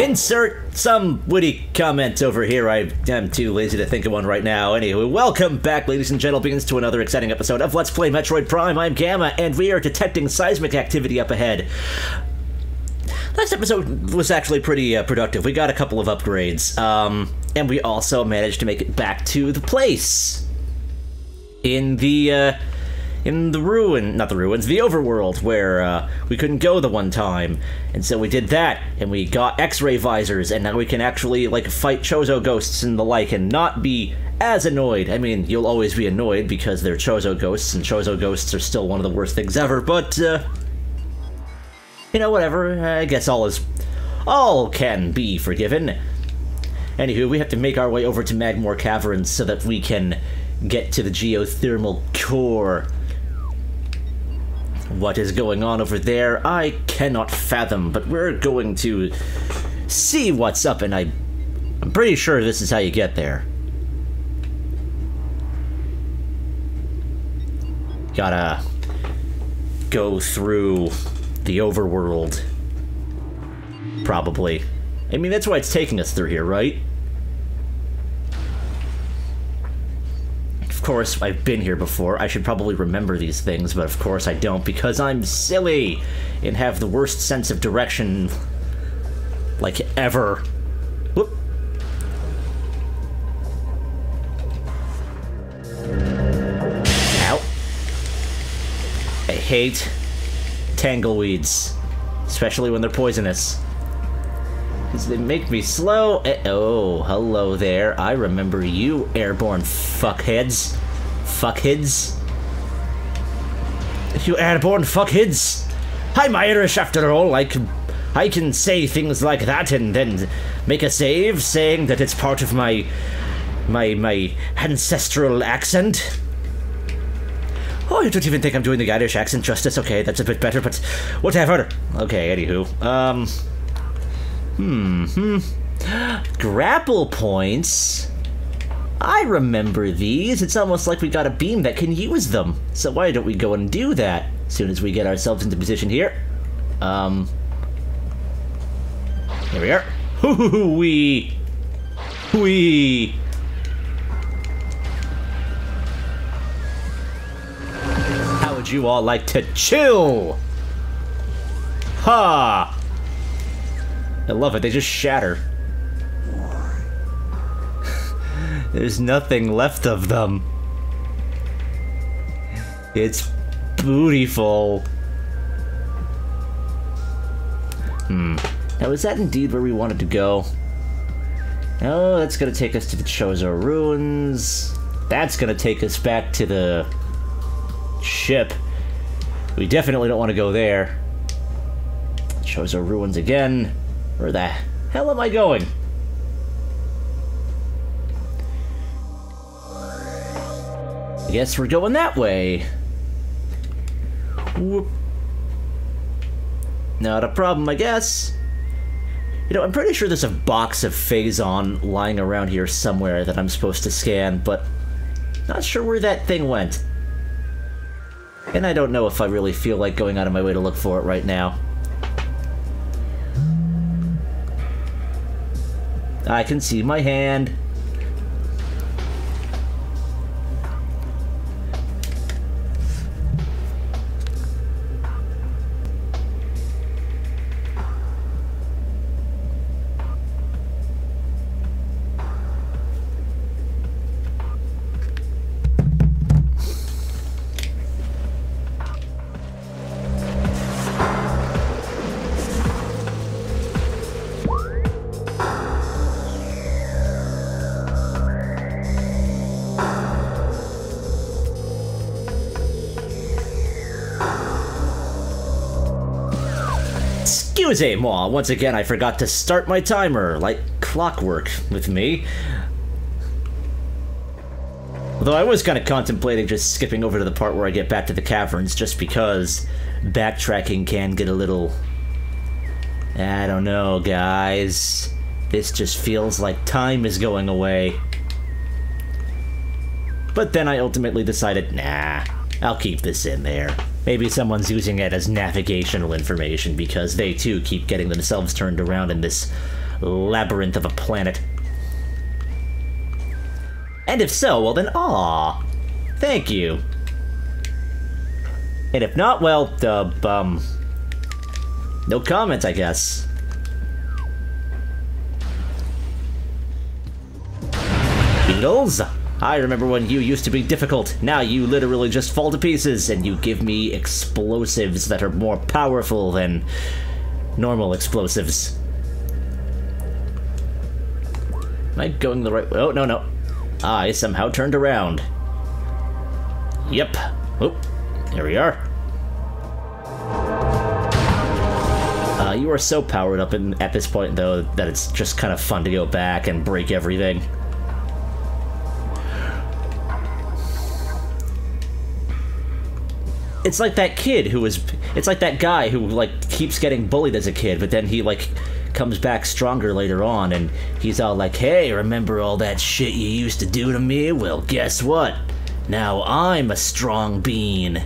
Insert some witty comment over here. I am too lazy to think of one right now. Anyway, welcome back, ladies and gentlemen, to another exciting episode of Let's Play Metroid Prime. I'm Gamma, and we are detecting seismic activity up ahead. Last episode was actually pretty productive. We got a couple of upgrades, and we also managed to make it back to the place. In the overworld, where we couldn't go the one time. And so we did that, and we got X-ray visors, and now we can actually, like, fight Chozo ghosts and the like, and not be as annoyed. I mean, you'll always be annoyed because they're Chozo ghosts, and Chozo ghosts are still one of the worst things ever, but, you know, whatever. I guess all can be forgiven. Anywho, we have to make our way over to Magmore Caverns so that we can get to the geothermal core. What is going on over there, I cannot fathom, but we're going to see what's up, and I'm pretty sure this is how you get there. Gotta go through the overworld. Probably. I mean, that's why it's taking us through here, right? Of course, I've been here before. I should probably remember these things, but of course I don't, because I'm silly and have the worst sense of direction, like, ever. Whoop. Ow. I hate tangleweeds, especially when they're poisonous. Because they make me slow. Oh, hello there. I remember you, airborne fuckheads. Fuckheads? You airborne fuckheads! I'm Irish after all. I can say things like that and then make a save saying that it's part of my ancestral accent. Oh, you don't even think I'm doing the Irish accent justice? Okay, that's a bit better, but whatever. Okay, anywho. Grapple points? I remember these. It's almost like we got a beam that can use them. So why don't we go and do that as soon as we get ourselves into position here? Here we are. Wee. How would you all like to chill? Ha! I love it, they just shatter. There's nothing left of them. It's beautiful. Now, is that indeed where we wanted to go? Oh, that's gonna take us to the Chozo Ruins. That's gonna take us back to the ship. We definitely don't want to go there. Chozo Ruins again. Where the hell am I going? I guess we're going that way. Whoop. Not a problem, I guess. You know, I'm pretty sure there's a box of Phazon lying around here somewhere that I'm supposed to scan, but not sure where that thing went. And I don't know if I really feel like going out of my way to look for it right now. I can see my hand. Excusez-moi, once again I forgot to start my timer, like clockwork with me. Although I was kind of contemplating just skipping over to the part where I get back to the caverns, just because backtracking can get a little... I don't know, guys. This just feels like time is going away. But then I ultimately decided, nah, I'll keep this in there. Maybe someone's using it as navigational information because they too keep getting themselves turned around in this labyrinth of a planet. And if so, well then, aw, thank you. And if not, well, no comment, I guess. Beetles, I remember when you used to be difficult. Now you literally just fall to pieces, and you give me explosives that are more powerful than normal explosives. Am I going the right way? Oh, no. I somehow turned around. Yep. Oh, there we are. You are so powered up at this point, though, that it's just kind of fun to go back and break everything. It's like that kid who was... It's like that guy who, like, keeps getting bullied as a kid, but then he, like, comes back stronger later on, and he's all like, hey, remember all that shit you used to do to me? Well, guess what? Now I'm a strong bean.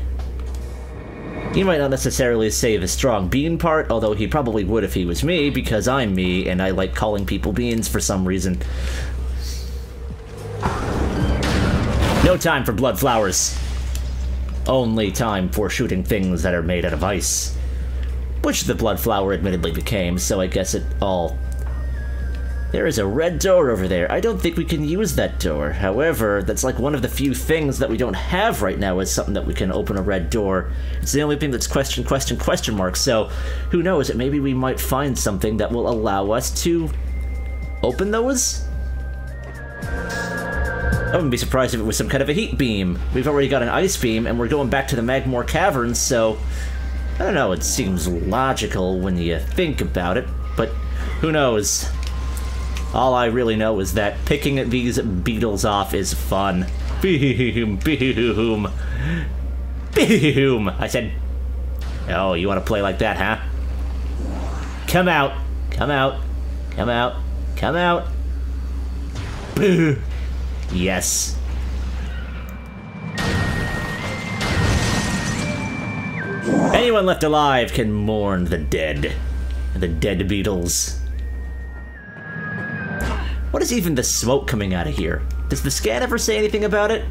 He might not necessarily say the strong bean part, although he probably would if he was me, because I'm me, and I like calling people beans for some reason. No time for blood flowers. Only time for shooting things that are made out of ice. Which the blood flower admittedly became, so I guess it all... There is a red door over there. I don't think we can use that door. However, that's like one of the few things that we don't have right now is something that we can open a red door. It's the only thing that's question mark, so who knows, maybe we might find something that will allow us to open those? I wouldn't be surprised if it was some kind of a heat beam. We've already got an ice beam, and we're going back to the Magmore Caverns, so... I don't know, it seems logical when you think about it, but who knows? All I really know is that picking these beetles off is fun. Boom, boom, boom. I said, oh, you want to play like that, huh? Come out, come out, come out, come out. Boo. Yes. Anyone left alive can mourn the dead beetles. What is even the smoke coming out of here? Does the scan ever say anything about it?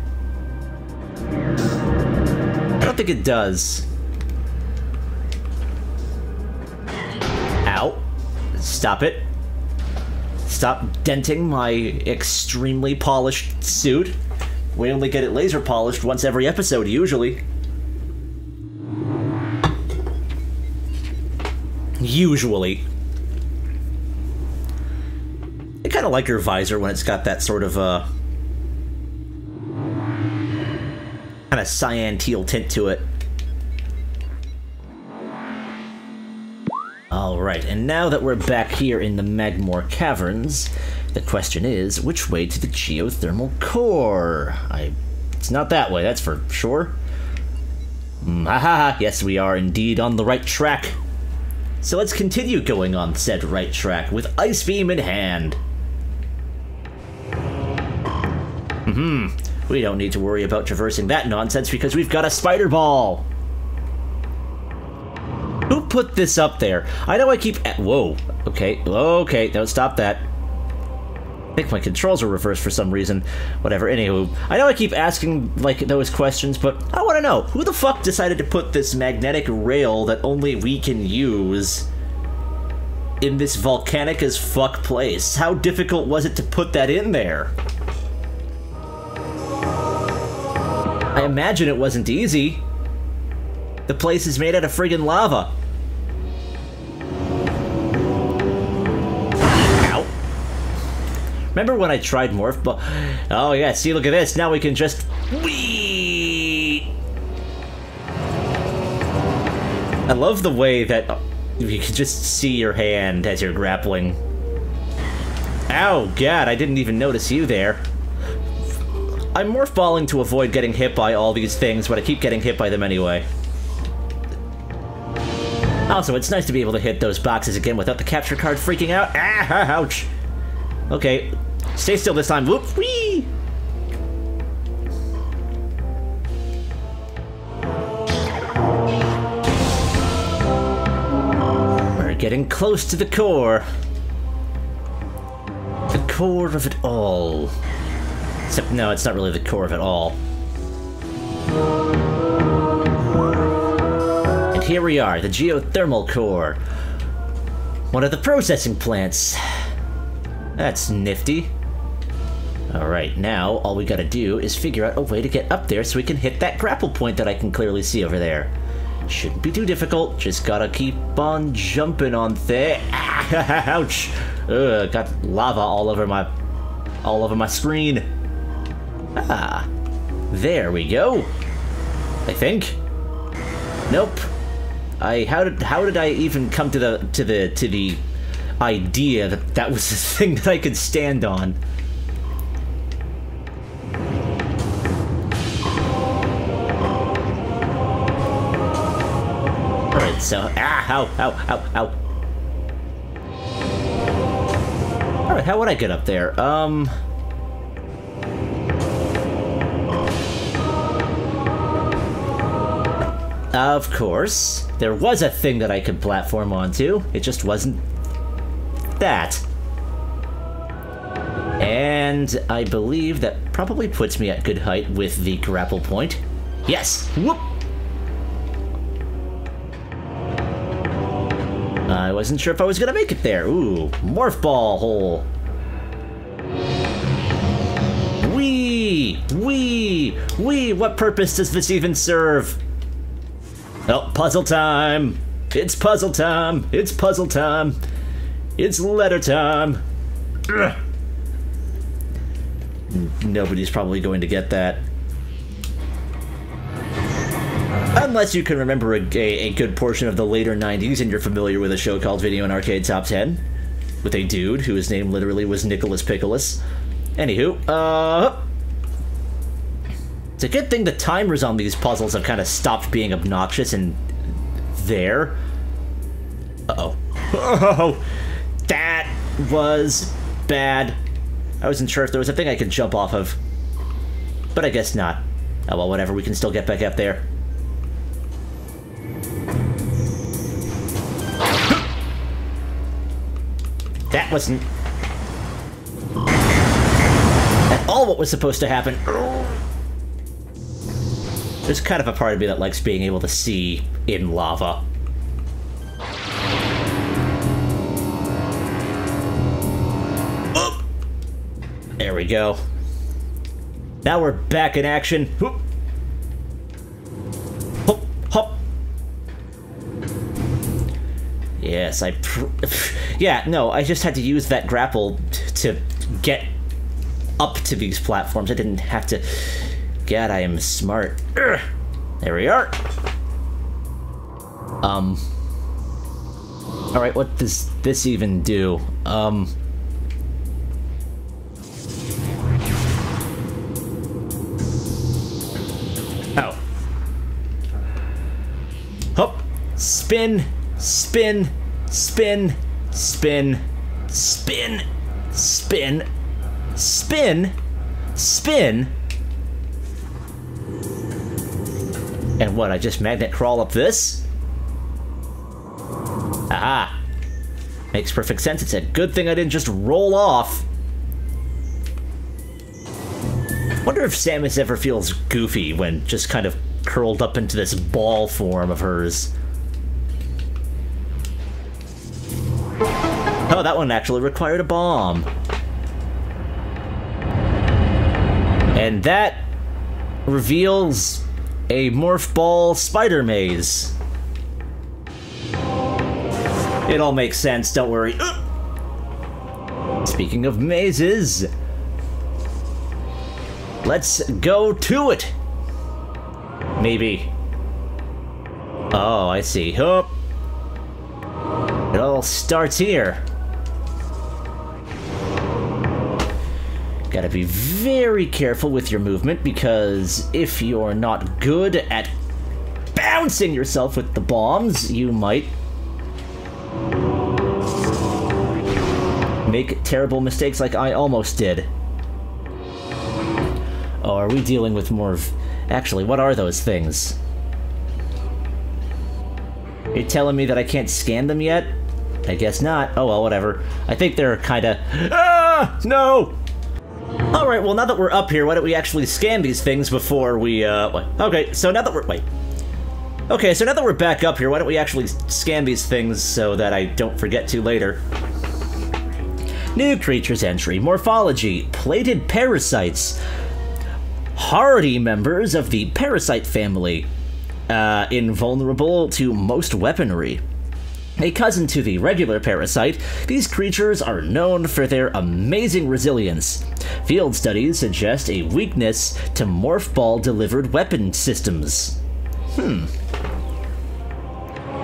I don't think it does. Ow. Stop it. Stop denting my extremely polished suit. We only get it laser polished once every episode, usually. Usually. I kind of like her visor when it's got that sort of, kind of cyan teal tint to it. Alright, and now that we're back here in the Magmore Caverns, the question is, which way to the geothermal core? It's not that way, that's for sure. Yes, we are indeed on the right track. So let's continue going on said right track with Ice Beam in hand. We don't need to worry about traversing that nonsense because we've got a spider ball. Who put this up there? I know I keep... Whoa. Okay. Okay. No, stop that. I think my controls are reversed for some reason. Whatever. Anywho, I know I keep asking, like, those questions, but I want to know, who the fuck decided to put this magnetic rail that only we can use in this volcanic as fuck place? How difficult was it to put that in there? I imagine it wasn't easy. The place is made out of friggin' lava. Ow. Remember when I tried Morph Ball? Oh yeah, see, look at this. Now we can just... Whee! I love the way that you can just see your hand as you're grappling. Ow, God, I didn't even notice you there. I'm morph balling to avoid getting hit by all these things, but I keep getting hit by them anyway. Also, it's nice to be able to hit those boxes again without the capture card freaking out. Ah, ouch. Okay, stay still this time. Whoop, whee! We're getting close to the core. core of it all. Except, no, it's not really the core of it all. And here we are, the geothermal core. One of the processing plants. That's nifty. Alright, now all we gotta do is figure out a way to get up there so we can hit that grapple point that I can clearly see over there. Shouldn't be too difficult, just gotta keep on jumping on there. Ouch! Ugh, got lava all over my screen. Ah, there we go. I think. Nope. How did I even come to the idea that that was the thing that I could stand on? All right, so ow, ow, ow, ow. All right, how would I get up there? Of course, there was a thing that I could platform onto. It just wasn't that. And I believe that probably puts me at good height with the grapple point. Yes! Whoop! I wasn't sure if I was gonna make it there. Ooh, morph ball hole. Wee! Wee! Wee! What purpose does this even serve? Oh, puzzle time! It's puzzle time! It's puzzle time! It's letter time! Ugh. Nobody's probably going to get that. Unless you can remember a good portion of the later 90s and you're familiar with a show called Video and Arcade Top 10. With a dude whose name literally was Nicholas Pickles. Anywho, it's a good thing the timers on these puzzles have kind of stopped being obnoxious and there. Uh-oh. Oh, that was bad. I wasn't sure if there was a thing I could jump off of. But I guess not. Oh well, whatever, we can still get back up there. That wasn't at all what was supposed to happen. There's kind of a part of me that likes being able to see in lava. Oh! There we go. Now we're back in action. Whoop. Hop, hop. Yes, yeah, no, I just had to use that grapple to get up to these platforms. I didn't have to... God, I am smart. Urgh. There we are. Alright, what does this even do? Oh. Hop. Spin. Spin. Spin. Spin. Spin. Spin. Spin. Spin. And what, I just magnet crawl up this? Aha! Makes perfect sense. It's a good thing I didn't just roll off. Wonder if Samus ever feels goofy when just kind of curled up into this ball form of hers. Oh, that one actually required a bomb. And that reveals a morph ball spider maze. It all makes sense, don't worry. Speaking of mazes, let's go to it. Maybe. Oh, I see. Oh. It all starts here. Gotta be very careful with your movement, because if you're not good at bouncing yourself with the bombs, you might make terrible mistakes like I almost did. Oh, are we dealing with more of... Actually, what are those things? You're telling me that I can't scan them yet? I guess not. Oh well, whatever. I think they're kinda... Ah! Ah, no! Alright, well now that we're up here, why don't we actually scan these things before we, Okay, so now that we're, Okay, so now that we're back up here, why don't we actually scan these things so that I don't forget to later. New creatures entry, morphology, plated parasites. Hardy members of the parasite family. Invulnerable to most weaponry. A cousin to the regular parasite, these creatures are known for their amazing resilience. Field studies suggest a weakness to morph ball-delivered weapon systems.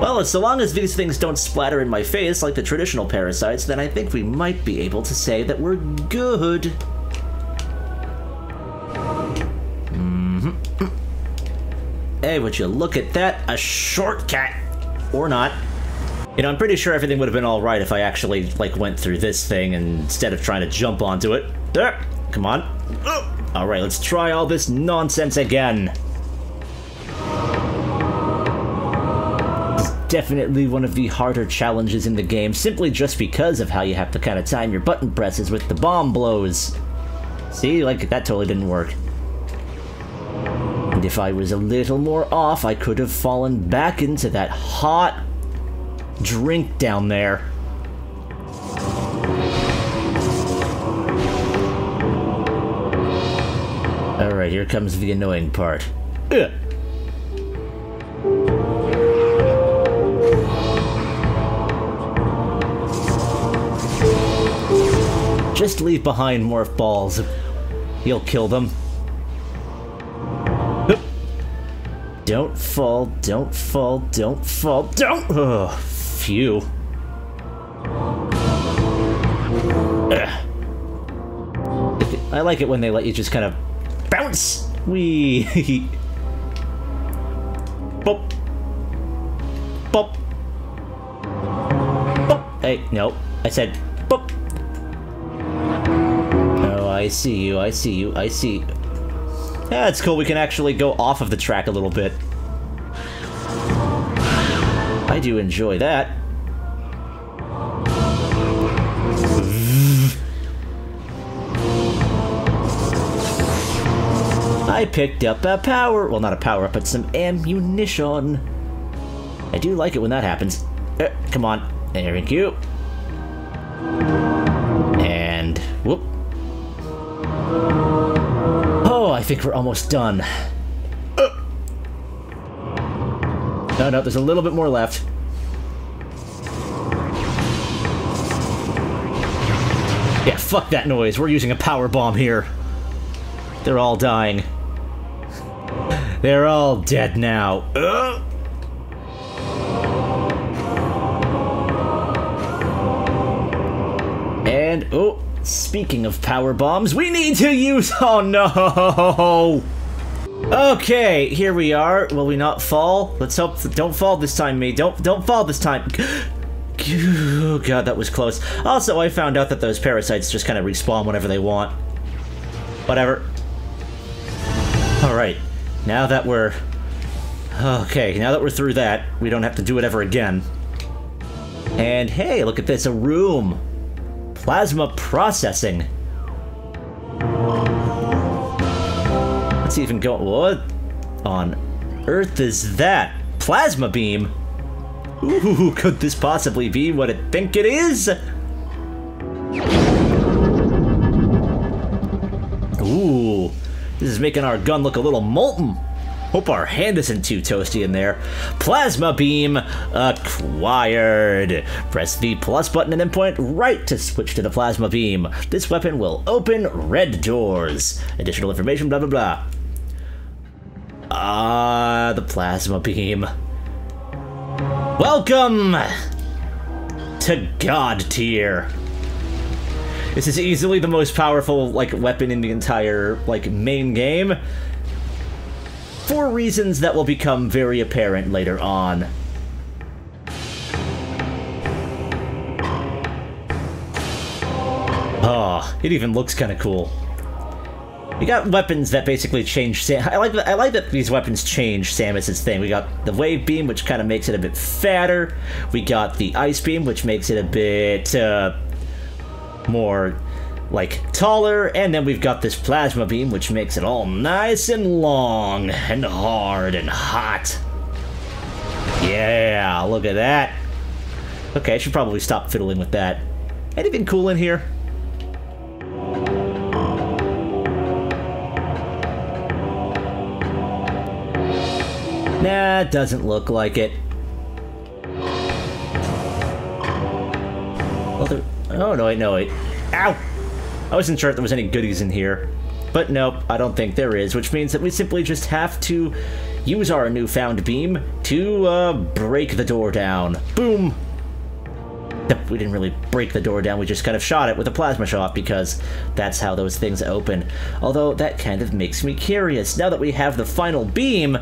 Well, so long as these things don't splatter in my face like the traditional parasites, then I think we might be able to say that we're good. Hey, would you look at that? A shortcut! Or not. You know, I'm pretty sure everything would have been alright if I actually, like, went through this thing instead of trying to jump onto it. There! Come on. Alright, let's try all this nonsense again. It's definitely one of the harder challenges in the game, simply just because of how you have to kind of time your button presses with the bomb blows. See, like, that totally didn't work. And if I was a little more off, I could have fallen back into that hot drink down there. Alright, here comes the annoying part. Ugh. Just leave behind morph balls. You'll kill them. Don't fall, don't fall, don't fall, don't! Ugh, phew. Ugh. I like it when they let you just kind of bounce! Wee! Bop! Bop! Bop! Hey, no. I said bop! Oh, I see you, I see you, I see. Yeah, it's cool, we can actually go off of the track a little bit. I do enjoy that. I picked up a well, not a power-up, but some ammunition. I do like it when that happens. Come on. Thank you. And whoop. Oh, I think we're almost done. No, there's a little bit more left. Yeah, fuck that noise. We're using a power bomb here. They're all dying. They're all dead now. And, oh, speaking of power bombs, we need to use... Oh, no! Okay, here we are. Will we not fall? Let's hope... Don't fall this time, me. Don't fall this time. Oh, God, that was close. Also, I found out that those parasites just kind of respawn whenever they want. Whatever. Alright. Now that we're... Okay, now that we're through that, we don't have to do it ever again. And hey, look at this, a room. Plasma processing. Let's even go... What on earth is that? Plasma beam? Ooh, could this possibly be what I think it is? Ooh, this is making our gun look a little molten. Hope our hand isn't too toasty in there. Plasma beam acquired. Press the plus button and then point right to switch to the plasma beam. This weapon will open red doors. Additional information, blah, blah, blah. The plasma beam. Welcome to God tier. This is easily the most powerful, like, weapon in the entire, like, main game. For reasons that will become very apparent later on. Oh, it even looks kind of cool. We got weapons that basically change I like that these weapons change Samus's thing. We got the wave beam, which kind of makes it a bit fatter. We got the ice beam, which makes it a bit more like, taller, and then we've got this plasma beam, which makes it all nice and long, and hard, and hot. Yeah, look at that. Okay, I should probably stop fiddling with that. Anything cool in here? Nah, doesn't look like it. Well, oh, no, wait, no, wait. Ow! I wasn't sure if there was any goodies in here. But nope, I don't think there is, which means that we simply just have to use our newfound beam to, break the door down. Boom! We didn't really break the door down, we just kind of shot it with a plasma shot, because that's how those things open. Although, that kind of makes me curious. Now that we have the final beam,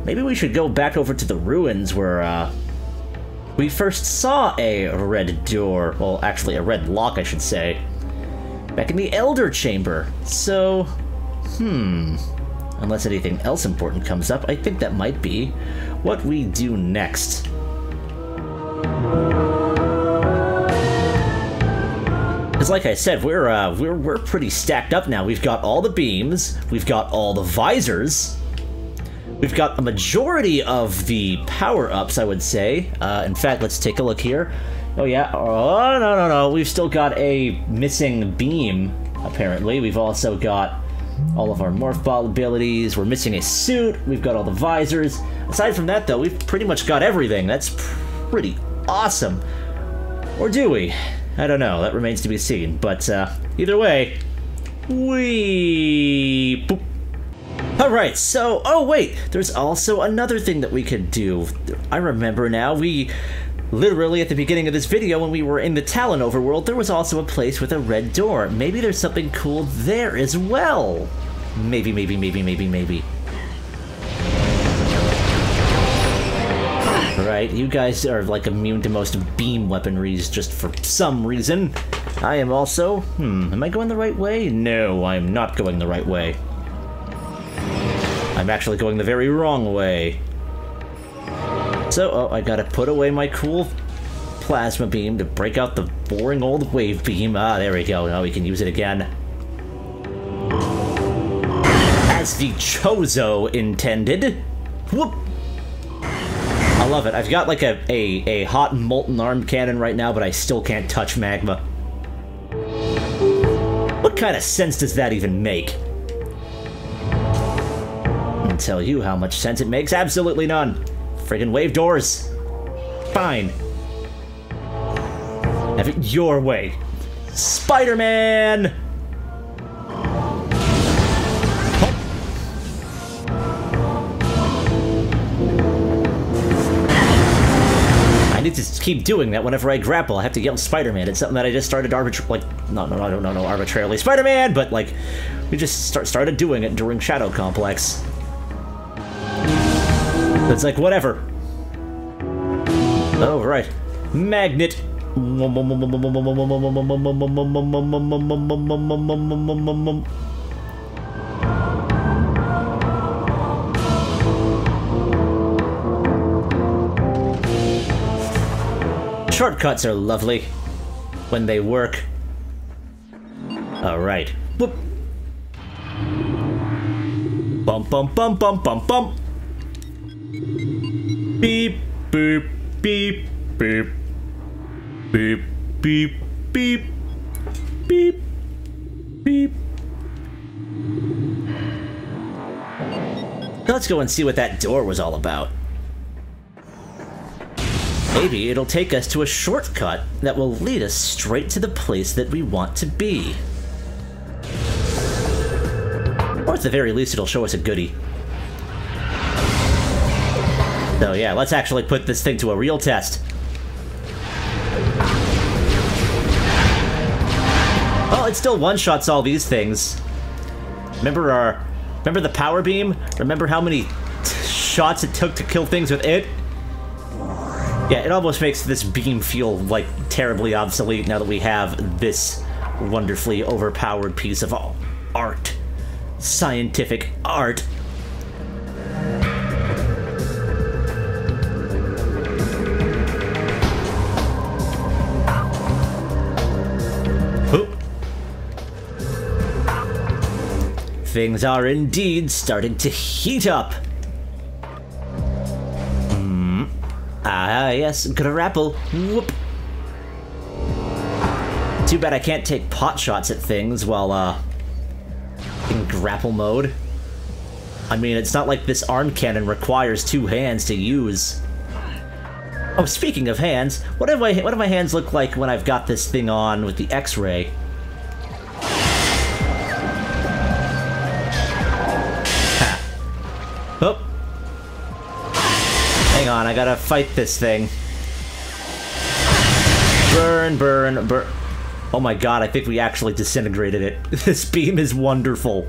maybe we should go back over to the ruins where, we first saw a red door. Well, actually, a red lock, I should say. Back in the Elder Chamber. So, unless anything else important comes up, I think that might be what we do next. Because like I said, we're pretty stacked up now. We've got all the beams, we've got all the visors, we've got a majority of the power-ups, I would say. In fact, let's take a look here. Oh yeah, oh no, we've still got a missing beam, apparently. We've also got all of our morph ball abilities, we're missing a suit, we've got all the visors. Aside from that though, we've pretty much got everything. That's pretty awesome. Or do we? I don't know, that remains to be seen. But either way, we... Boop. Alright, so, oh wait, there's also another thing that we could do. I remember now, we literally at the beginning of this video when we were in the Talon overworld, there was also a place with a red door. Maybe there's something cool there as well. Maybe. Right, you guys are like immune to most beam weaponries just for some reason. I am also, am I going the right way? No, I'm not going the right way. I'm actually going the very wrong way. So, oh, I gotta put away my cool plasma beam to break out the boring old wave beam. Ah, there we go. Now we can use it again. As the Chozo intended. Whoop! I love it. I've got like a hot molten arm cannon right now, but I still can't touch magma. What kind of sense does that even make? I'll tell you how much sense it makes. Absolutely none. Friggin' wave doors. Fine. Have it your way. Spider-Man! I need to keep doing that whenever I grapple. I have to yell Spider-Man. It's something that I just started arbitrarily. No, arbitrarily Spider-Man, but like, we just started doing it during Shadow Complex. It's like, whatever. Oh, right. Magnet. Shortcuts are lovely when they work. Alright. Whoop. Bump, bump, bump, bump, bump, bump. Beep, boop, beep, beep. Beep, beep, beep. Beep, beep. Let's go and see what that door was all about. Maybe it'll take us to a shortcut that will lead us straight to the place that we want to be. Or at the very least, it'll show us a goodie. So yeah, let's actually put this thing to a real test. Well, it still one-shots all these things. Remember the power beam? Remember how many shots it took to kill things with it? Yeah, it almost makes this beam feel, like, terribly obsolete now that we have this wonderfully overpowered piece of art. Scientific art. Things are indeed starting to heat up. Ah, yes, grapple. Whoop. Too bad I can't take pot shots at things while, in grapple mode. I mean, it's not like this arm cannon requires 2 hands to use. Oh, speaking of hands, what do my hands look like when I've got this thing on with the X-ray? Oh. Hang on, I gotta fight this thing. Burn, burn, burn. Oh my god, I think we actually disintegrated it. This beam is wonderful.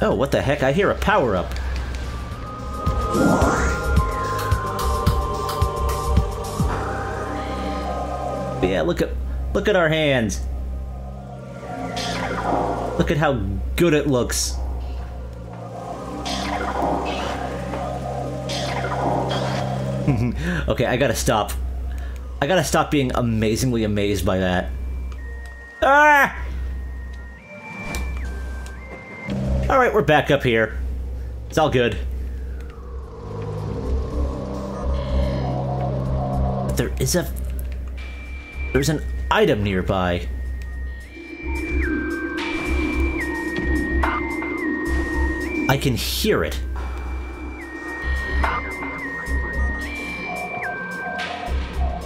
Oh, what the heck? I hear a power-up. Yeah, look at our hands. Look at how good it looks. Okay, I gotta stop. I gotta stop being amazingly amazed by that. Ah! Alright, we're back up here. It's all good. But there's an item nearby. I can hear it.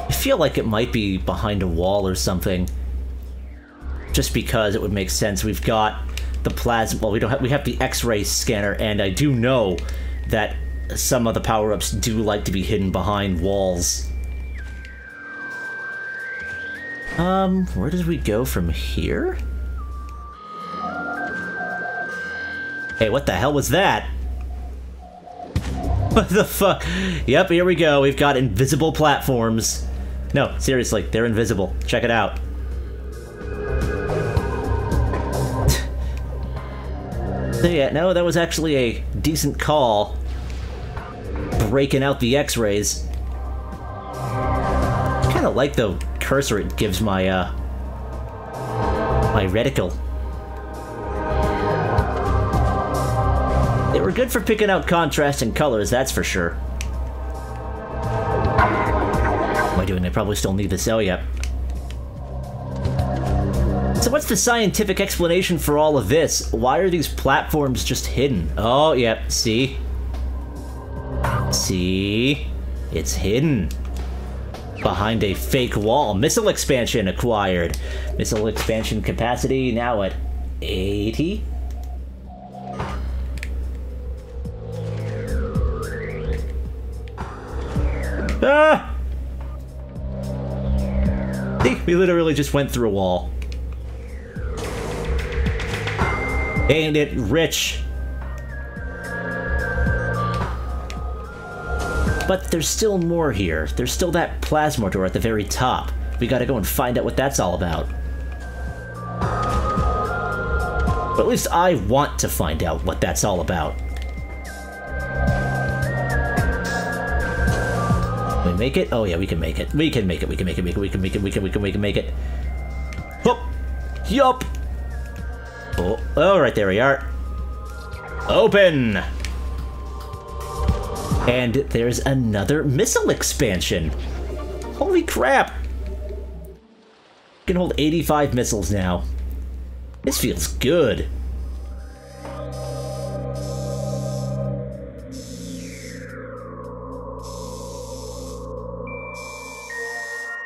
I feel like it might be behind a wall or something. Just because it would make sense. We've got the plasma. Well, we have the X-ray scanner, and I do know that some of the power-ups do like to be hidden behind walls. Where did we go from here? Hey, what the hell was that? What the fuck? Yep, here we go. We've got invisible platforms. No, seriously, they're invisible. Check it out. So yeah, no, that was actually a decent call. Breaking out the X-rays. Kind of like the cursor it gives my, my reticle. They were good for picking out contrast and colors, that's for sure. What am I doing? I probably still need this. Oh, yeah. So what's the scientific explanation for all of this? Why are these platforms just hidden? Oh, yep, see? See? It's hidden. Behind a fake wall. Missile expansion acquired. Missile expansion capacity now at 80? Ah! See, we literally just went through a wall. Ain't it rich? But there's still more here. There's still that plasma door at the very top. We gotta go and find out what that's all about. But at least I want to find out what that's all about. Can we make it? Oh yeah, we can make it. We can make it. We can make it. We can make it. We can make it. Hup! Yup! Oh, right there we are. Open! And there's another missile expansion. Holy crap! We can hold 85 missiles now. This feels good.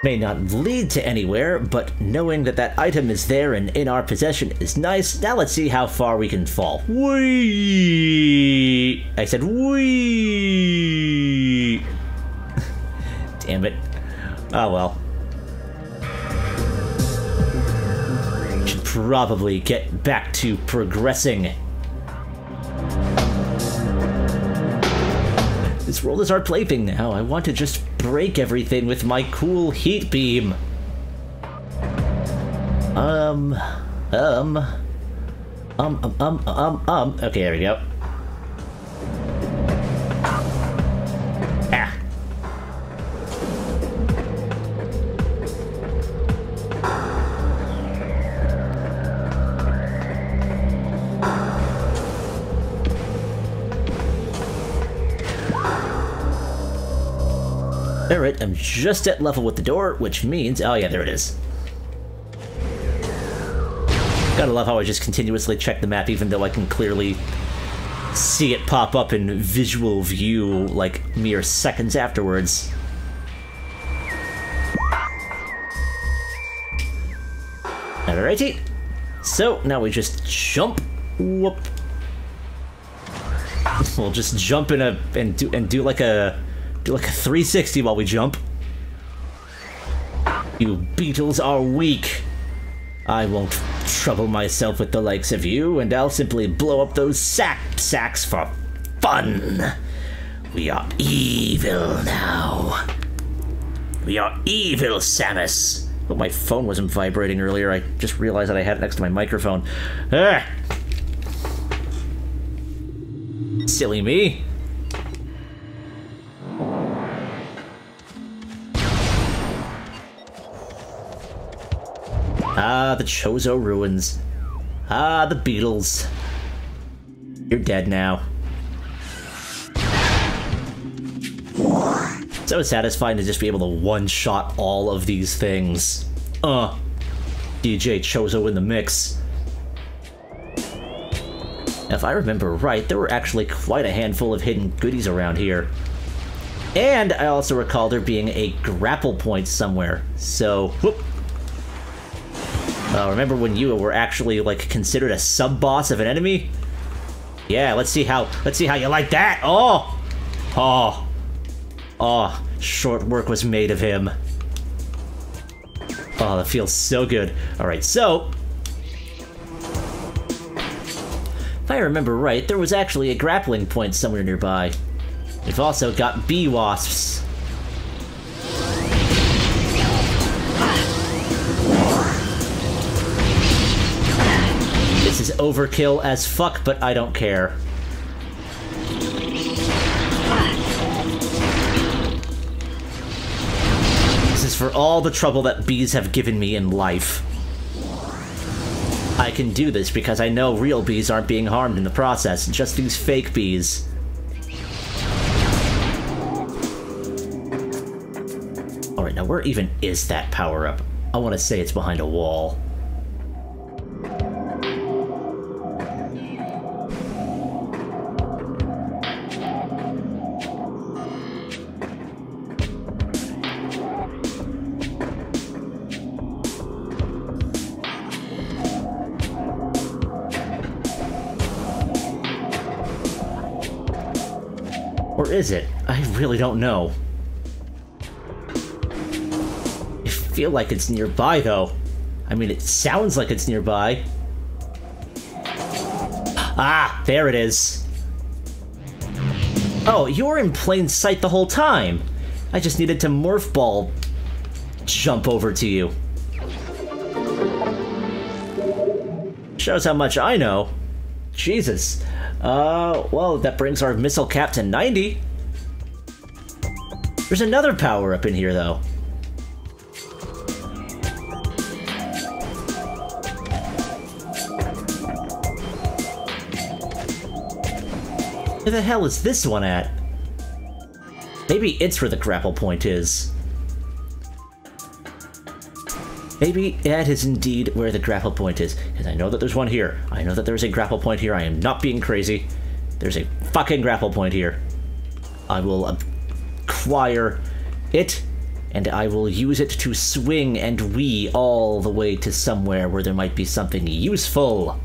May not lead to anywhere, but knowing that that item is there and in our possession is nice. Now let's see how far we can fall. Whee! I said whee! Damn it. Oh well. Should probably get back to progressing. This world is our plaything now. I want to just break everything with my cool heat beam. Okay, there we go. Ah. Alright, I'm just at level with the door, which means... Oh yeah, there it is. Gotta love how I just continuously check the map even though I can clearly see it pop up in visual view like mere seconds afterwards. Alrighty. So, now we just jump. Whoop. We'll just jump in and do like a 360 while we jump. You beetles are weak. I won't trouble myself with the likes of you, and I'll simply blow up those sacks for fun. We are evil now. We are evil, Samus. Oh, my phone wasn't vibrating earlier. I just realized that I had it next to my microphone. Ah! Silly me. Ah, the Chozo ruins. Ah, the Beatles. You're dead now. So satisfying to just be able to one-shot all of these things. DJ Chozo in the mix. If I remember right, there were actually quite a handful of hidden goodies around here. And I also recall there being a grapple point somewhere, so... Whoop! Remember when you were actually, like, considered a sub-boss of an enemy? Yeah, let's see how you like that! Oh! Oh! Oh, short work was made of him. Oh, that feels so good. Alright, so... If I remember right, there was actually a grappling point somewhere nearby. We've also got bee wasps. This is overkill as fuck, but I don't care. This is for all the trouble that bees have given me in life. I can do this because I know real bees aren't being harmed in the process, just these fake bees. Alright, now where even is that power-up? I want to say it's behind a wall. Or is it? I really don't know. I feel like it's nearby, though. I mean, it sounds like it's nearby. Ah, there it is. Oh, you were in plain sight the whole time. I just needed to morph ball jump over to you. Shows how much I know. Jesus. Well, that brings our missile cap to 90. There's another power-up in here, though. Where the hell is this one at? Maybe it's where the grapple point is. Maybe that is indeed where the grapple point is, because I know that there's one here. I know that there's a grapple point here. I am not being crazy. There's a fucking grapple point here. I will acquire it, and I will use it to swing and wee all the way to somewhere where there might be something useful.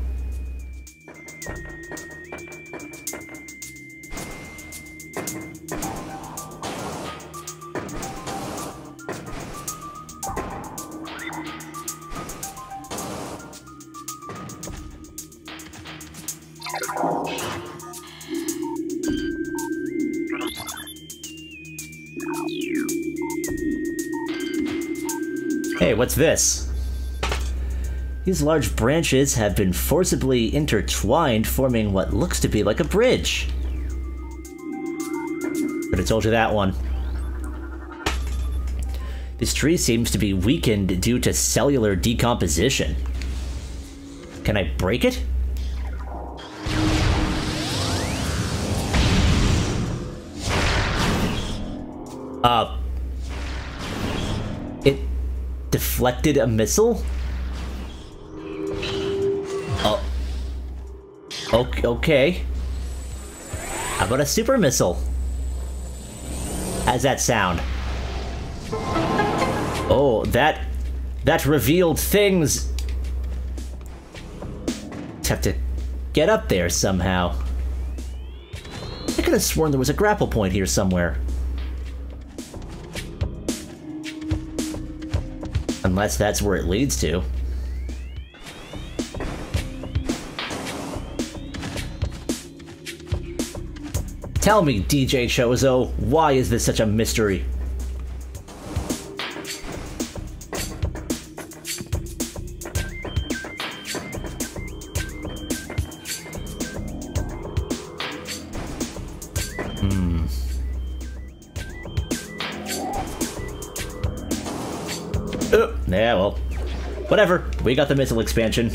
Hey, what's this? These large branches have been forcibly intertwined, forming what looks to be like a bridge. But I told you that one. This tree seems to be weakened due to cellular decomposition. Can I break it? deflected a missile? Oh. Okay. How about a super missile? How's that sound? Oh, that revealed things. Just have to get up there somehow. I could have sworn there was a grapple point here somewhere. Unless that's where it leads to. Tell me, DJ Chozo, why is this such a mystery? Yeah, well, whatever. We got the missile expansion.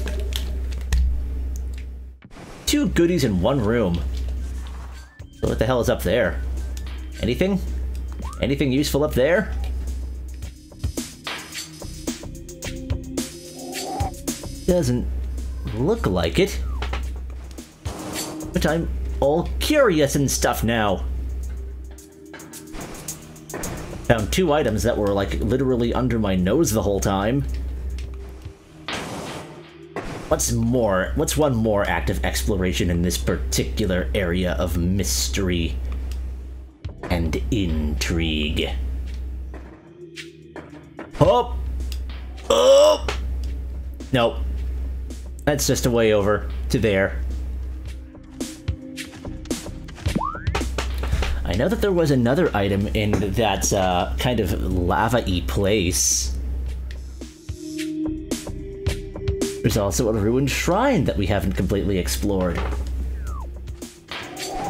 2 goodies in 1 room. So what the hell is up there? Anything? Anything useful up there? Doesn't look like it. But I'm all curious and stuff now. Found 2 items that were, like, literally under my nose the whole time. What's one more act of exploration in this particular area of mystery and intrigue? Oh! Oh! Nope. That's just a way over to there. I know that there was another item in that kind of lava-y place. There's also a ruined shrine that we haven't completely explored.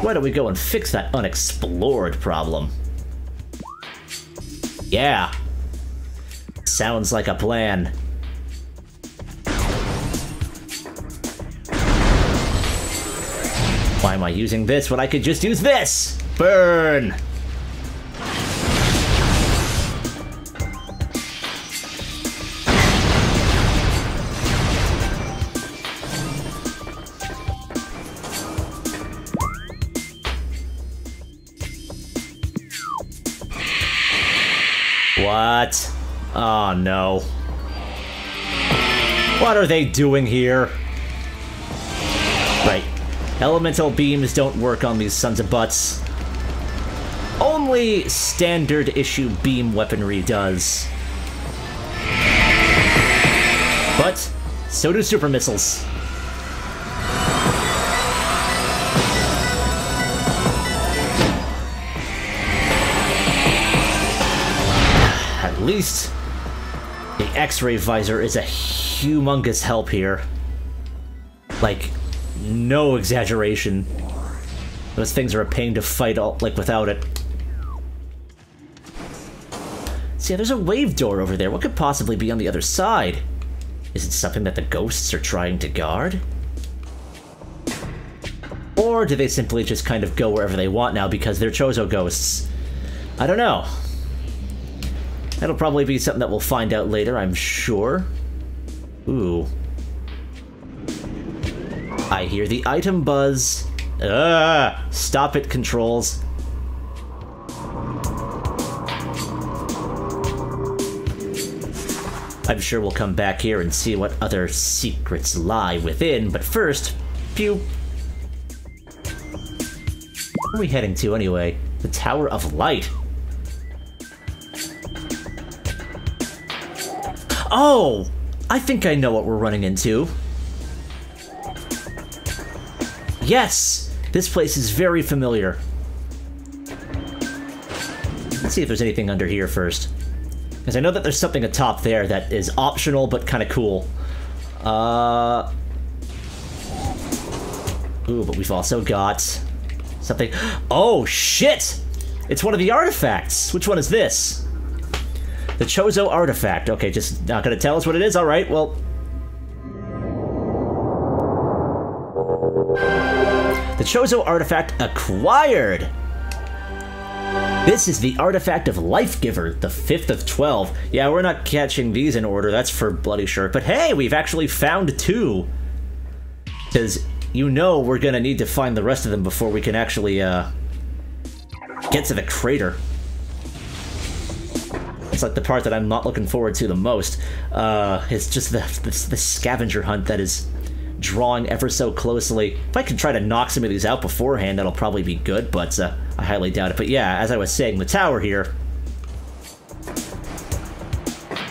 Why don't we go and fix that unexplored problem? Yeah. Sounds like a plan. Why am I using this when I could just use this? Burn! What? Oh no. What are they doing here? Right. Elemental beams don't work on these sons of butts. Only standard issue beam weaponry does. But so do super missiles. At least the X-ray visor is a humongous help here. Like, no exaggeration. Those things are a pain to fight without it. See, there's a wave door over there. What could possibly be on the other side? Is it something that the ghosts are trying to guard? Or do they simply just kind of go wherever they want now because they're Chozo ghosts? I don't know. That'll probably be something that we'll find out later, I'm sure. Ooh. I hear the item buzz. Stop it, controls. I'm sure we'll come back here and see what other secrets lie within, but first, pew. Where are we heading to anyway? The Tower of Light. Oh! I think I know what we're running into. Yes! This place is very familiar. Let's see if there's anything under here first. Because I know that there's something atop there that is optional, but kind of cool. Ooh, but we've also got something. Oh, shit! It's one of the artifacts! Which one is this? The Chozo artifact. Okay, just not gonna tell us what it is? Alright, well. The Chozo artifact acquired! This is the Artifact of Life Giver, the 5th of 12. Yeah, we're not catching these in order, that's for bloody sure. But hey, we've actually found 2. Because you know we're gonna need to find the rest of them before we can actually, get to the crater. It's like the part that I'm not looking forward to the most. It's just the scavenger hunt that is drawing ever so closely. If I can try to knock some of these out beforehand, that'll probably be good, but I highly doubt it. But yeah, as I was saying, the tower here,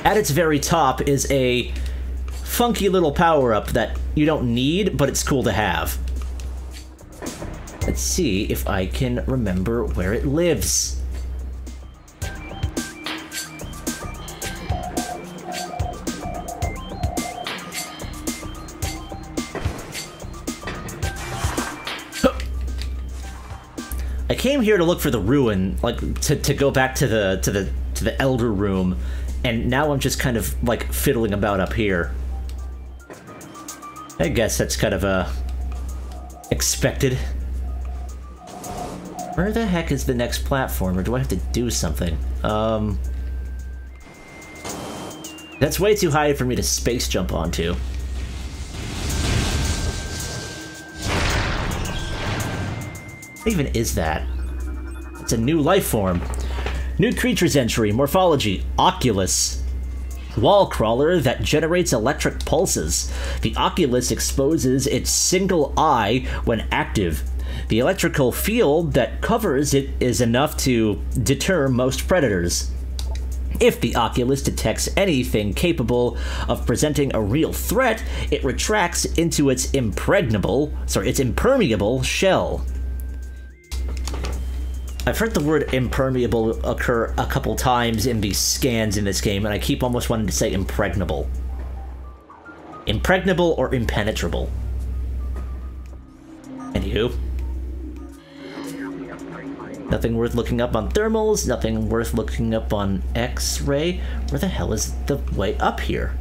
at its very top is a funky little power-up that you don't need, but it's cool to have. Let's see if I can remember where it lives. I came here to look for the ruin, like to go back to the Elder Room, and now I'm just kind of like fiddling about up here. I guess that's kind of expected. Where the heck is the next platform, or do I have to do something? That's way too high for me to space jump onto. What even is that? It's a new life form. New creatures entry, morphology, Oculus. Wall crawler that generates electric pulses. The Oculus exposes its single eye when active. The electrical field that covers it is enough to deter most predators. If the Oculus detects anything capable of presenting a real threat, it retracts into its impermeable shell. I've heard the word impermeable occur a couple times in these scans in this game, and I keep almost wanting to say impregnable. Impregnable or impenetrable. Anywho. Nothing worth looking up on thermals, nothing worth looking up on X-ray. Where the hell is the way up here?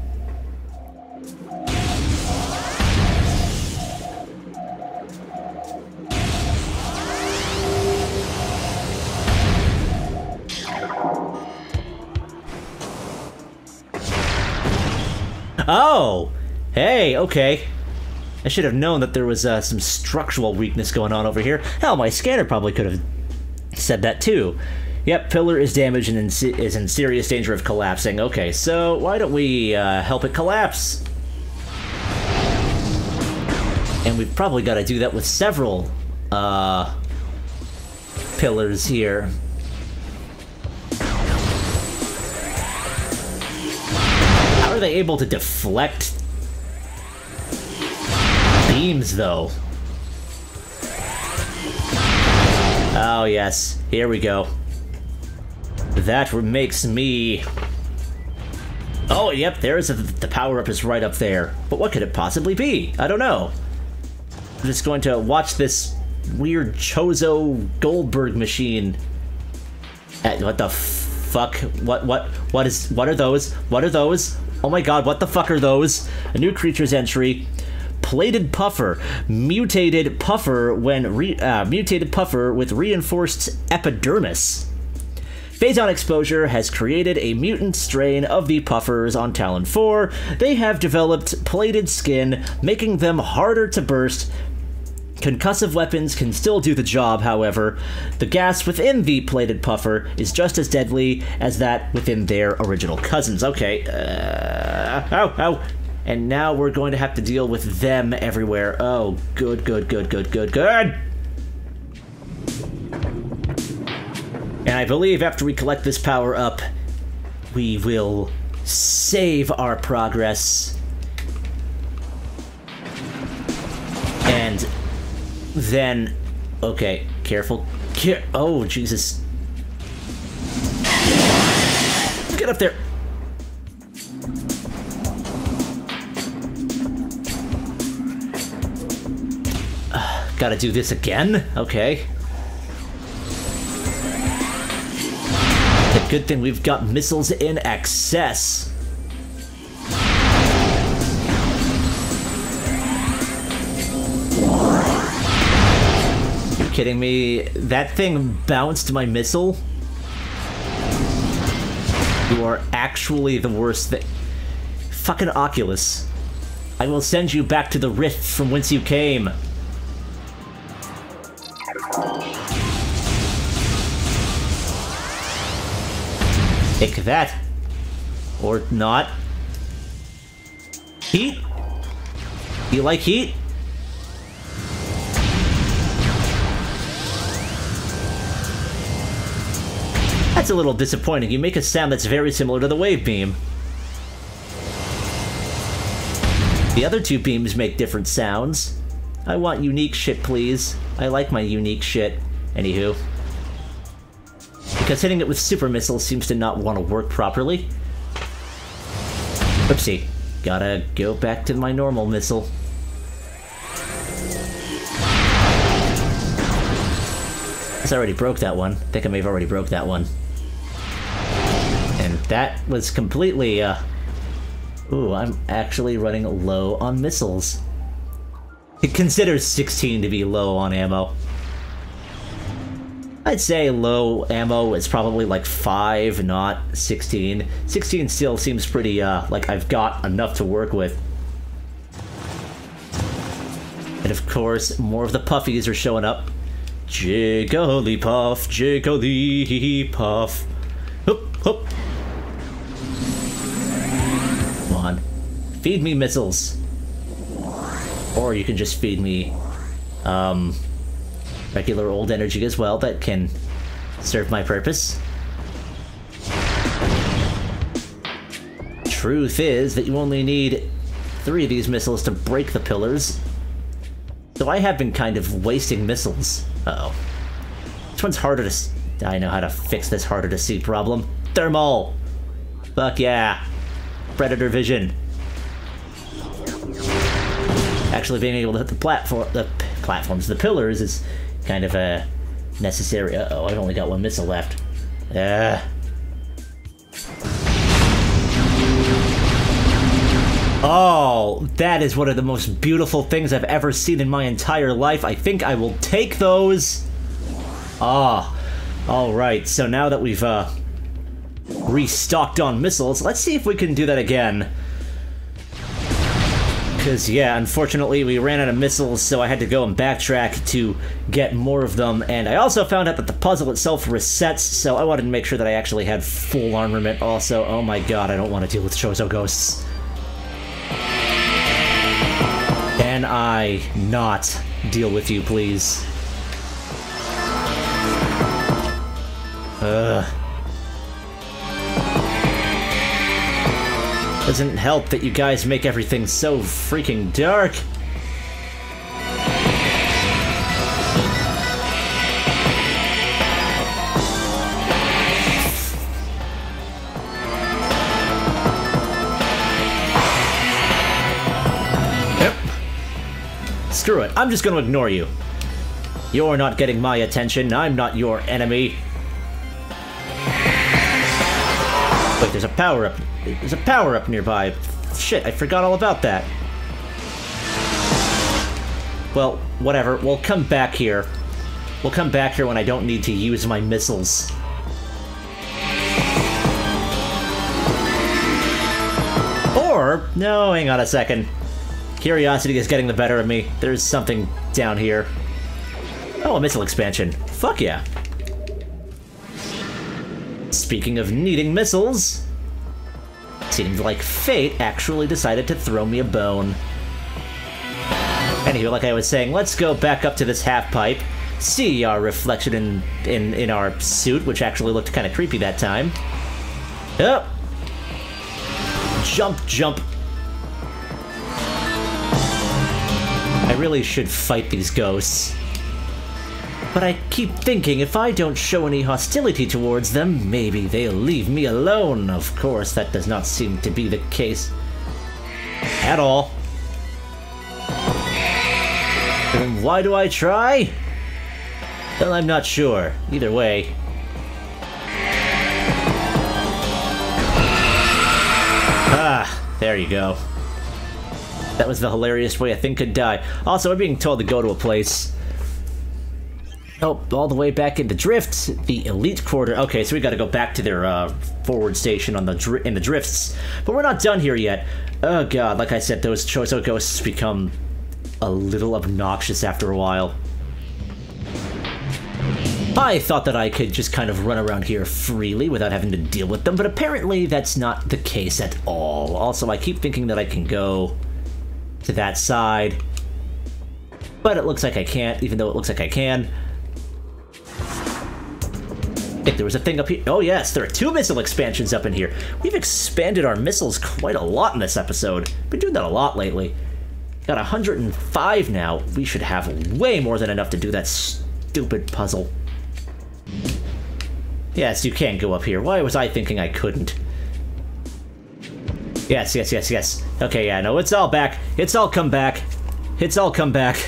Oh! Hey, okay. I should have known that there was some structural weakness going on over here. Hell, my scanner probably could have said that too. Yep, pillar is damaged and is in serious danger of collapsing. Okay, so why don't we help it collapse? And we've probably got to do that with several pillars here. How are they able to deflect beams, though? Oh, yes. Here we go. That makes me... Oh, yep, there's the power-up is right up there. But what could it possibly be? I don't know. I'm just going to watch this weird Chozo Goldberg machine. What the fuck? What are those? What are those? Oh my god, what the fuck are those? A new creature's entry. Plated puffer. Mutated puffer mutated puffer with reinforced epidermis. Phazon exposure has created a mutant strain of the puffers on Talon 4. They have developed plated skin, making them harder to burst. Concussive weapons can still do the job, however. The gas within the plated puffer is just as deadly as that within their original cousins. Okay, ow. And now we're going to have to deal with them everywhere. Oh, good. And I believe after we collect this power up, we will save our progress. And then, okay, careful. Oh, Jesus. Get up there. Gotta do this again? Okay. The good thing we've got missiles in excess. You kidding me? That thing bounced my missile? You are actually the worst thing. Fucking Oculus. I will send you back to the rift from whence you came. Take that. Or not. Heat? Do you like heat? That's a little disappointing. You make a sound that's very similar to the wave beam. The other two beams make different sounds. I want unique shit, please. I like my unique shit. Anywho. Because hitting it with super missiles seems to not want to work properly. Oopsie. Gotta go back to my normal missile. I already broke that one. I think I may have already broke that one. And that was completely, Ooh, I'm actually running low on missiles. It considers 16 to be low on ammo. I'd say low ammo is probably like 5, not 16. 16 still seems pretty, like I've got enough to work with. And of course, more of the puffies are showing up. Jigglypuff, Jigglypuff. Hoop, hoop. Come on. Feed me missiles. Or you can just feed me, regular old energy as well that can serve my purpose. Truth is that you only need 3 of these missiles to break the pillars. So I have been kind of wasting missiles. Uh-oh. Which one's harder to see? I know how to fix this harder to see problem. Thermal! Fuck yeah! Predator vision. Actually being able to hit the platforms, the pillars is kind of a necessary. Uh-oh, I've only got 1 missile left. Oh, that is one of the most beautiful things I've ever seen in my entire life. I think I will take those. Ah, alright, so now that we've restocked on missiles, let's see if we can do that again. Because, yeah, unfortunately we ran out of missiles, so I had to go and backtrack to get more of them, and I also found out that the puzzle itself resets, so I wanted to make sure that I actually had full armament also. Oh my god, I don't want to deal with Chozo ghosts. Can I not deal with you, please? Doesn't help that you guys make everything so freaking dark. Screw it, I'm just gonna ignore you. You're not getting my attention, I'm not your enemy. Wait, there's a power-up. There's a power-up nearby. Shit, I forgot all about that. Well, whatever, we'll come back here. We'll come back here when I don't need to use my missiles. Or, no, hang on a second. Curiosity is getting the better of me. There's something down here. Oh, a missile expansion. Fuck yeah. Speaking of needing missiles, seems like fate actually decided to throw me a bone. Anywho, like I was saying, let's go back up to this half-pipe, see our reflection in our suit, which actually looked kind of creepy that time. Oh! Jump, jump. I really should fight these ghosts. But I keep thinking if I don't show any hostility towards them, maybe they'll leave me alone. Of course, that does not seem to be the case at all. Then why do I try? Well, I'm not sure. Either way. Ah, there you go. That was the hilarious way a thing could die. Also, we're being told to go to a place. Oh, all the way back into Drift, the Elite Quarter. Okay, so we gotta go back to their forward station on in the Drifts. But we're not done here yet. Oh god, like I said, those Chozo ghosts become a little obnoxious after a while. I thought that I could just kind of run around here freely without having to deal with them, but apparently that's not the case at all. Also, I keep thinking that I can go to that side, but it looks like I can't, even though it looks like I can. I think there was a thing up here. Oh yes, there are 2 missile expansions up in here. We've expanded our missiles quite a lot in this episode. Been doing that a lot lately. Got 105 now. We should have way more than enough to do that stupid puzzle. Yes, you can go up here. Why was I thinking I couldn't? Yes, yes, yes, yes. Okay, yeah, no, it's all back. It's all come back. It's all come back.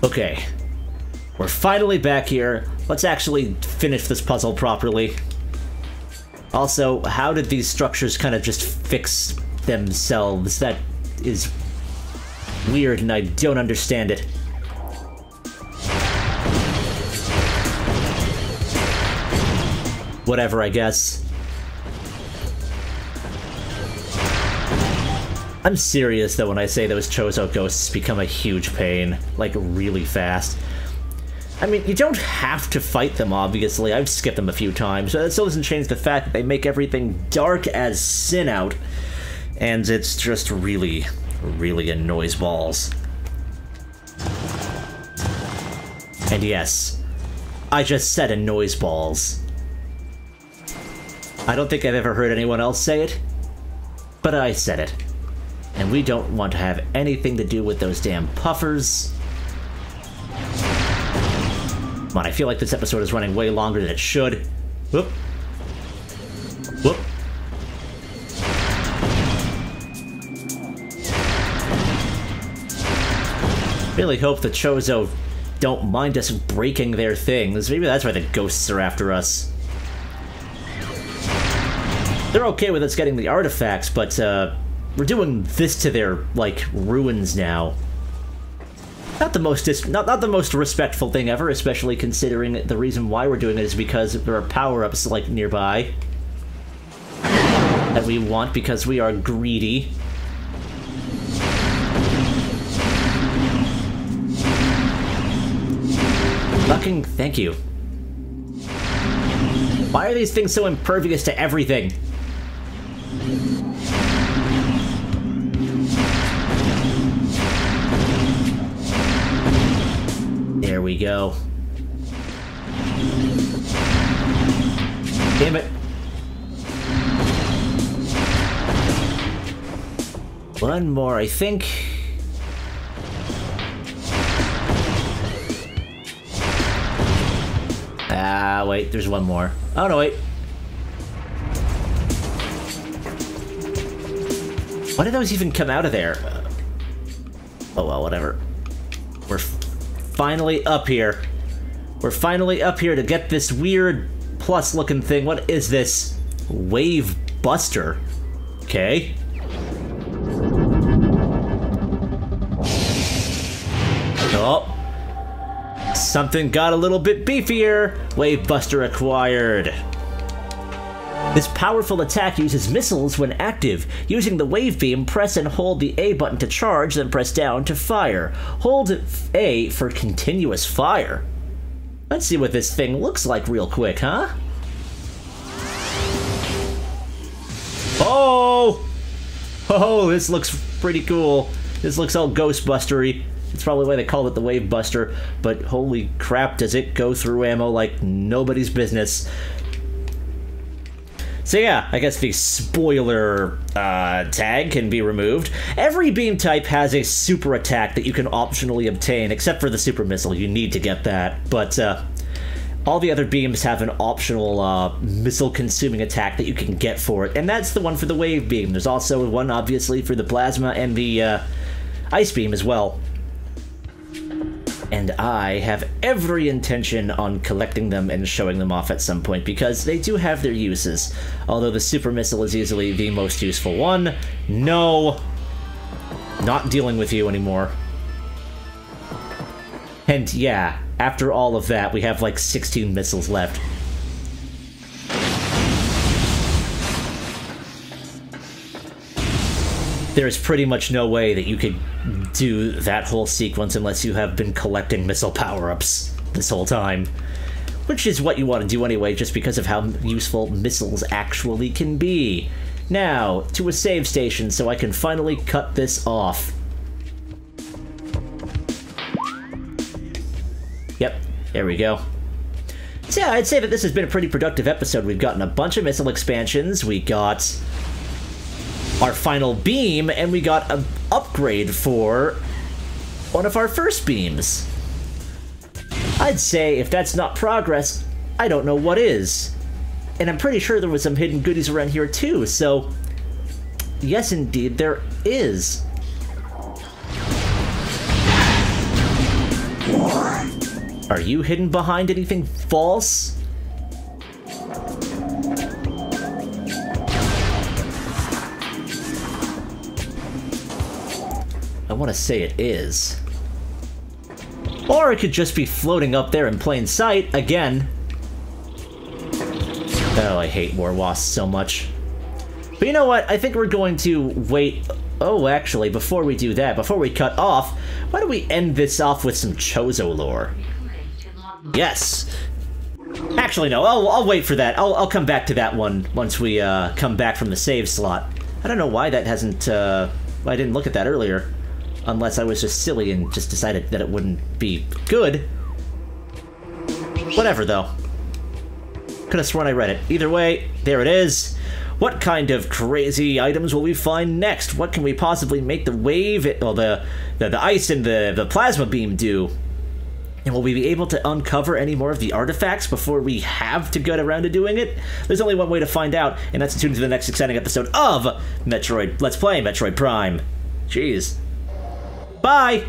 Okay. We're finally back here. Let's actually finish this puzzle properly. Also, how did these structures kind of just fix themselves? That is weird, and I don't understand it. Whatever, I guess. I'm serious, though, when I say those Chozo ghosts become a huge pain. Like, really fast. I mean, you don't have to fight them, obviously. I've skipped them a few times. That still doesn't change the fact that they make everything dark as sin out. And it's just really, really annoys balls. And yes, I just said annoys balls. I don't think I've ever heard anyone else say it, but I said it. And we don't want to have anything to do with those damn puffers. Come on, I feel like this episode is running way longer than it should. Whoop. Whoop. Really hope the Chozo don't mind us breaking their things. Maybe that's why the ghosts are after us. They're okay with us getting the artifacts, but we're doing this to their, like, ruins now. Not the most respectful thing ever, especially considering the reason why we're doing it is because there are power-ups, like, nearby that we want because we are greedy. Fucking thank you. Why are these things so impervious to everything? There we go. Damn it. One more, I think. Ah, wait, there's one more. Oh, no, wait. Why did those even come out of there? Oh, well, whatever. We're finally up here. We're finally up here to get this weird plus-looking thing. What is this? Wave Buster. Okay. Oh. Something got a little bit beefier. Wave Buster acquired. This powerful attack uses missiles when active. Using the wave beam, press and hold the A button to charge, then press down to fire. Hold A for continuous fire. Let's see what this thing looks like real quick, huh? Oh! Oh, this looks pretty cool. This looks all Ghostbustery. It's probably why they call it the Wave Buster, but holy crap, does it go through ammo like nobody's business. So yeah, I guess the spoiler tag can be removed. Every beam type has a super attack that you can optionally obtain, except for the super missile. You need to get that, but all the other beams have an optional missile-consuming attack that you can get for it, and that's the one for the wave beam. There's also one, obviously, for the plasma and the ice beam as well. And I have every intention on collecting them and showing them off at some point, because they do have their uses. Although the super missile is easily the most useful one. No! Not dealing with you anymore. And yeah, after all of that, we have like 16 missiles left. There's pretty much no way that you could do that whole sequence unless you have been collecting missile power-ups this whole time. Which is what you want to do anyway, just because of how useful missiles actually can be. Now, to a save station so I can finally cut this off. Yep, there we go. So yeah, I'd say that this has been a pretty productive episode. We've gotten a bunch of missile expansions, we got our final beam, and we got an upgrade for one of our first beams. I'd say if that's not progress, I don't know what is. And I'm pretty sure there was some hidden goodies around here too, so yes indeed there is. Are you hidden behind anything false? I want to say it is. Or it could just be floating up there in plain sight, again. Oh, I hate war wasps so much. But you know what? I think we're going to wait... Oh, actually, before we do that, before we cut off, why don't we end this off with some Chozo lore? Yes! Actually, no, I'll wait for that. I'll come back to that one once we come back from the save slot. I don't know why that hasn't... I didn't look at that earlier. Unless I was just silly and just decided that it wouldn't be good. Whatever, though. Could have sworn I read it. Either way, there it is. What kind of crazy items will we find next? What can we possibly make the wave, well, the ice and the plasma beam do? And will we be able to uncover any more of the artifacts before we have to get around to doing it? There's only one way to find out, and that's to tune into the next exciting episode of Metroid Let's Play Metroid Prime. Jeez. Bye!